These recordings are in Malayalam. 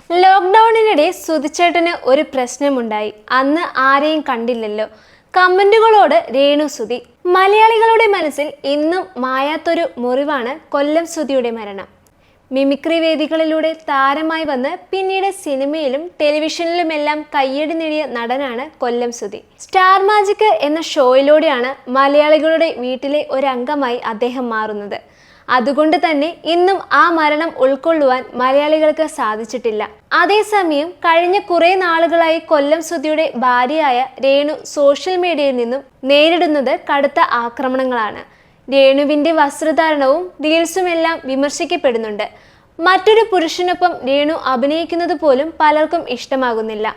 ലോക്ക്ഡൌണിനിടെ സുധിച്ചേട്ടന് ഒരു പ്രശ്നമുണ്ടായി. അന്ന് ആരെയും കണ്ടില്ലല്ലോ. കമന്റുകളോട് രേണു സുധി. മലയാളികളുടെ മനസ്സിൽ ഇന്നും മായാത്തൊരു മുറിവാണ് കൊല്ലം സുധിയുടെ മരണം. മിമിക്രി വേദികളിലൂടെ താരമായി വന്ന് പിന്നീട് സിനിമയിലും ടെലിവിഷനിലുമെല്ലാം കയ്യടി നേടിയ നടനാണ് കൊല്ലം സുധി. സ്റ്റാർ മാജിക് എന്ന ഷോയിലൂടെയാണ് മലയാളികളുടെ വീട്ടിലെ ഒരംഗമായി അദ്ദേഹം മാറുന്നത്. അതുകൊണ്ട് തന്നെ ഇന്നും ആ മരണം ഉൾക്കൊള്ളുവാൻ മലയാളികൾക്ക് സാധിച്ചിട്ടില്ല. അതേസമയം കഴിഞ്ഞ കുറെ നാളുകളായി കൊല്ലം സുധിയുടെ ഭാര്യയായ രേണു സോഷ്യൽ മീഡിയയിൽ നിന്നും നേരിടുന്നത് കടുത്ത ആക്രമണങ്ങളാണ്. രേണുവിന്റെ വസ്ത്രധാരണവും റീൽസുമെല്ലാം വിമർശിക്കപ്പെടുന്നുണ്ട്. മറ്റൊരു പുരുഷനൊപ്പം രേണു അഭിനയിക്കുന്നത് പോലും പലർക്കും ഇഷ്ടമാകുന്നില്ല.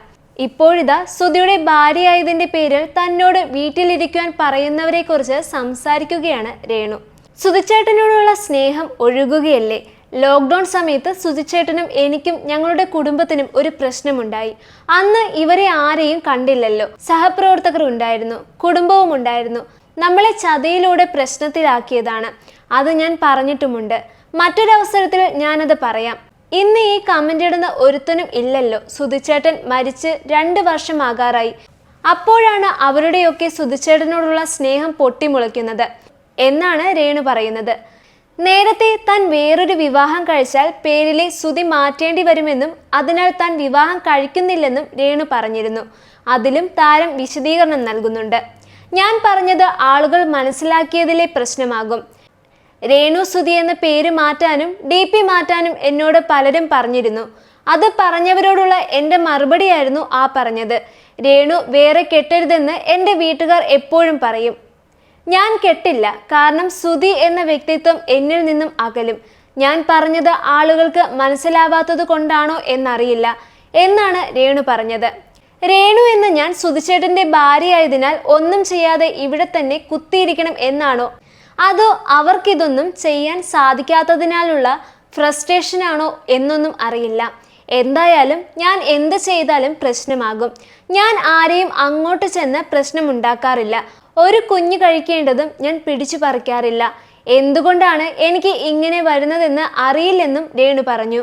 ഇപ്പോഴിതാ സുധിയുടെ ഭാര്യയായതിന്റെ പേരിൽ തന്നോട് വീട്ടിലിരിക്കുവാൻ പറയുന്നവരെ കുറിച്ച് സംസാരിക്കുകയാണ് രേണു. സുധിച്ചേട്ടനോടുള്ള സ്നേഹം ഒഴുകുകയല്ലേ? ലോക്ക്ഡൌൺ സമയത്ത് സുധിച്ചേട്ടനും എനിക്കും ഞങ്ങളുടെ കുടുംബത്തിനും ഒരു പ്രശ്നമുണ്ടായി. അന്ന് ഇവരെ ആരെയും കണ്ടില്ലല്ലോ. സഹപ്രവർത്തകർ ഉണ്ടായിരുന്നു, കുടുംബവും ഉണ്ടായിരുന്നു. നമ്മളെ ചതിയിലൂടെ പ്രശ്നത്തിലാക്കിയതാണ്. അത് ഞാൻ പറഞ്ഞിട്ടുമുണ്ട്. മറ്റൊരവസരത്തിൽ ഞാനത് പറയാം. ഇന്ന് ഈ കമന്റ് ഇടുന്ന ഒരുത്തനും ഇല്ലല്ലോ. സുധിച്ചേട്ടൻ മരിച്ച് 2 വർഷമാകാറായി. അപ്പോഴാണ് അവരുടെയൊക്കെ സുധിച്ചേട്ടനോടുള്ള സ്നേഹം പൊട്ടിമുളയ്ക്കുന്നത് എന്നാണ് രേണു പറയുന്നത്. നേരത്തെ താൻ വേറൊരു വിവാഹം കഴിച്ചാൽ പേരിലെ സുധി മാറ്റേണ്ടി വരുമെന്നും അതിനാൽ താൻ വിവാഹം കഴിക്കുന്നില്ലെന്നും രേണു പറഞ്ഞിരുന്നു. അതിലും താരം വിശദീകരണം നൽകുന്നുണ്ട്. ഞാൻ പറഞ്ഞത് ആളുകൾ മനസ്സിലാക്കിയതിലെ പ്രശ്നമാകും. രേണു സുധി എന്ന പേര് മാറ്റാനും DP മാറ്റാനും എന്നോട് പലരും പറഞ്ഞിരുന്നു. അത് പറഞ്ഞവരോടുള്ള എൻ്റെ മറുപടിയായിരുന്നു ആ പറഞ്ഞത്. രേണു വേറെ കെട്ടരുതെന്ന് എൻ്റെ വീട്ടുകാർ എപ്പോഴും പറയും. ഞാൻ കെട്ടില്ല, കാരണം സുധി എന്ന വ്യക്തിത്വം എന്നിൽ നിന്നും അകലും. ഞാൻ പറഞ്ഞത് ആളുകൾക്ക് മനസ്സിലാവാത്തത് കൊണ്ടാണോ എന്നറിയില്ല എന്നാണ് രേണു പറഞ്ഞത്. രേണു എന്ന ഞാൻ സുധിച്ചേട്ടന്റെ ഭാര്യയായതിനാൽ ഒന്നും ചെയ്യാതെ ഇവിടെ തന്നെ കുത്തിയിരിക്കണം എന്നാണോ, അതോ അവർക്കിതൊന്നും ചെയ്യാൻ സാധിക്കാത്തതിനാലുള്ള ഫ്രസ്ട്രേഷനാണോ എന്നൊന്നും അറിയില്ല. എന്തായാലും ഞാൻ എന്ത് ചെയ്താലും പ്രശ്നമാകും. ഞാൻ ആരെയും അങ്ങോട്ട് ചെന്ന് പ്രശ്നമുണ്ടാക്കാറില്ല. ഒരു കുഞ്ഞു കഴിക്കേണ്ടതും ഞാൻ പിടിച്ചു പറിക്കാറില്ല. എന്തുകൊണ്ടാണ് എനിക്ക് ഇങ്ങനെ വരുന്നതെന്ന് അറിയില്ലെന്നും രേണു പറഞ്ഞു.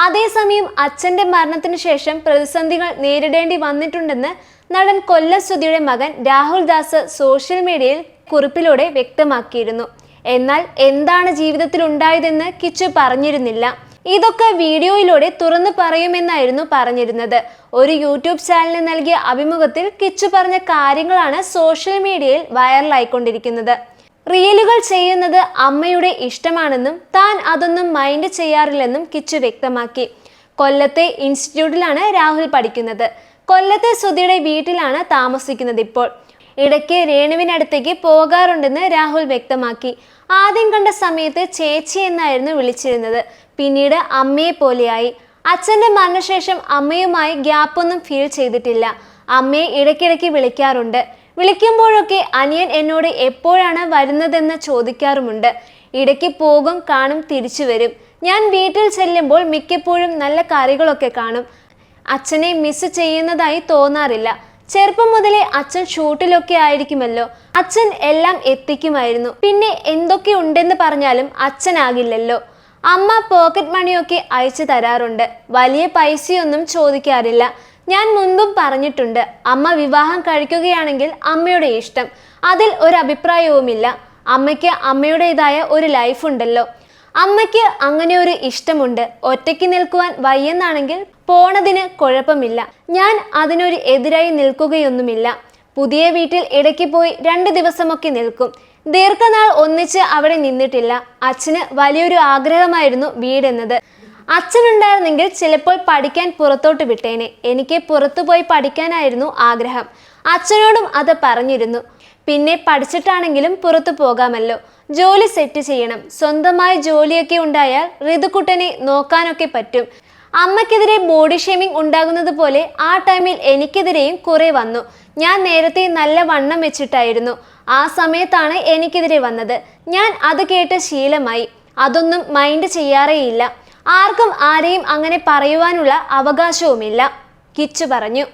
അതേസമയം അച്ഛന്റെ മരണത്തിന് ശേഷം പ്രതിസന്ധികൾ നേരിടേണ്ടി വന്നിട്ടുണ്ടെന്ന് നടൻ കൊല്ലം സുധിയുടെ മകൻ രാഹുൽ ദാസ് സോഷ്യൽ മീഡിയയിൽ കുറിപ്പിലൂടെ വ്യക്തമാക്കിയിരുന്നു. എന്നാൽ എന്താണ് ജീവിതത്തിൽ ഉണ്ടായതെന്ന് കിച്ചു പറഞ്ഞിരുന്നില്ല. ഇതൊക്കെ വീഡിയോയിലൂടെ തുറന്നു പറയുമെന്നായിരുന്നു പറഞ്ഞിരുന്നത്. ഒരു യൂട്യൂബ് ചാനലിന് നൽകിയ അഭിമുഖത്തിൽ കിച്ചു പറഞ്ഞ കാര്യങ്ങളാണ് സോഷ്യൽ മീഡിയയിൽ വൈറലായിക്കൊണ്ടിരിക്കുന്നത്. റീലുകൾ ചെയ്യുന്നത് അമ്മയുടെ ഇഷ്ടമാണെന്നും താൻ അതൊന്നും മൈൻഡ് ചെയ്യാറില്ലെന്നും കിച്ചു വ്യക്തമാക്കി. കൊല്ലത്തെ ഇൻസ്റ്റിറ്റ്യൂട്ടിലാണ് രാഹുൽ പഠിക്കുന്നത്. കൊല്ലത്തെ സുധിയുടെ വീട്ടിലാണ് താമസിക്കുന്നത് ഇപ്പോൾ. ഇടയ്ക്ക് രേണുവിനടുത്തേക്ക് പോകാറുണ്ടെന്ന് രാഹുൽ വ്യക്തമാക്കി. ആദ്യം കണ്ട സമയത്ത് ചേച്ചി എന്നായിരുന്നു വിളിച്ചിരുന്നത്. പിന്നീട് അമ്മയെ പോലെയായി. അച്ഛൻ്റെ മരണശേഷം അമ്മയുമായി ഗ്യാപ്പൊന്നും ഫീൽ ചെയ്തിട്ടില്ല. അമ്മയെ ഇടയ്ക്കിടയ്ക്ക് വിളിക്കാറുണ്ട്. വിളിക്കുമ്പോഴൊക്കെ അനിയൻ എന്നോട് എപ്പോഴാണ് വരുന്നതെന്ന് ചോദിക്കാറുമുണ്ട്. ഇടയ്ക്ക് പോകും, കാണും, തിരിച്ചു വരും. ഞാൻ വീട്ടിൽ ചെല്ലുമ്പോൾ മിക്കപ്പോഴും നല്ല കറികളൊക്കെ കാണും. അച്ഛനെ മിസ് ചെയ്യുന്നതായി തോന്നാറില്ല. ചെറുപ്പം മുതലേ അച്ഛൻ ഷൂട്ടിലൊക്കെ ആയിരിക്കുമല്ലോ. അച്ഛൻ എല്ലാം എത്തിക്കുമായിരുന്നു. പിന്നെ എന്തൊക്കെ ഉണ്ടെന്ന് പറഞ്ഞാലും അച്ഛനാകില്ലല്ലോ. അമ്മ പോക്കറ്റ് മണിയൊക്കെ അയച്ചു തരാറുണ്ട്. വലിയ പൈസയൊന്നും ചോദിക്കാറില്ല. ഞാൻ മുൻപും പറഞ്ഞിട്ടുണ്ട്, അമ്മ വിവാഹം കഴിക്കുകയാണെങ്കിൽ അമ്മയുടെ ഇഷ്ടം, അതിൽ ഒരു അഭിപ്രായവുമില്ല. അമ്മയ്ക്ക് അമ്മയുടേതായ ഒരു ലൈഫ് ഉണ്ടല്ലോ. അമ്മയ്ക്ക് അങ്ങനെ ഒരു ഇഷ്ടമുണ്ട്. ഒറ്റയ്ക്ക് നിൽക്കുവാൻ വയ്യെന്നാണെങ്കിൽ പോണതിന് കുഴപ്പമില്ല. ഞാൻ അതിനൊരു എതിരായി നിൽക്കുകയൊന്നുമില്ല. പുതിയ വീട്ടിൽ ഇടയ്ക്ക് പോയി 2 ദിവസമൊക്കെ നിൽക്കും. ദീർഘനാൾ ഒന്നിച്ച് അവിടെ നിന്നിട്ടില്ല. അച്ഛന് വലിയൊരു ആഗ്രഹമായിരുന്നു വീടെന്നത്. അച്ഛനുണ്ടായിരുന്നെങ്കിൽ ചിലപ്പോൾ പഠിക്കാൻ പുറത്തോട്ട് വിട്ടേനെ. എനിക്ക് പുറത്തുപോയി പഠിക്കാനായിരുന്നു ആഗ്രഹം. അച്ഛനോടും അത് പറഞ്ഞിരുന്നു. പിന്നെ പഠിച്ചിട്ടാണെങ്കിലും പുറത്തു പോകാമല്ലോ. ജോലി സെറ്റ് ചെയ്യണം. സ്വന്തമായ ജോലിയൊക്കെ ഉണ്ടായാൽ ഋതുക്കുട്ടനെ നോക്കാനൊക്കെ പറ്റും. അമ്മയ്ക്കെതിരെ ബോഡി ഷേമിംഗ് ഉണ്ടാകുന്നത് പോലെ ആ ടൈമിൽ എനിക്കെതിരെയും കുറെ വന്നു. ഞാൻ നേരത്തെ നല്ല വണ്ണം വെച്ചിട്ടായിരുന്നു. ആ സമയത്താണ് എനിക്കെതിരെ വന്നത്. ഞാൻ അത് കേട്ട് ശീലമായി. അതൊന്നും മൈൻഡ് ചെയ്യാറേയില്ല. ആർക്കും ആരെയും അങ്ങനെ പറയുവാനുള്ള അവകാശവുമില്ല, കിച്ചു പറഞ്ഞു.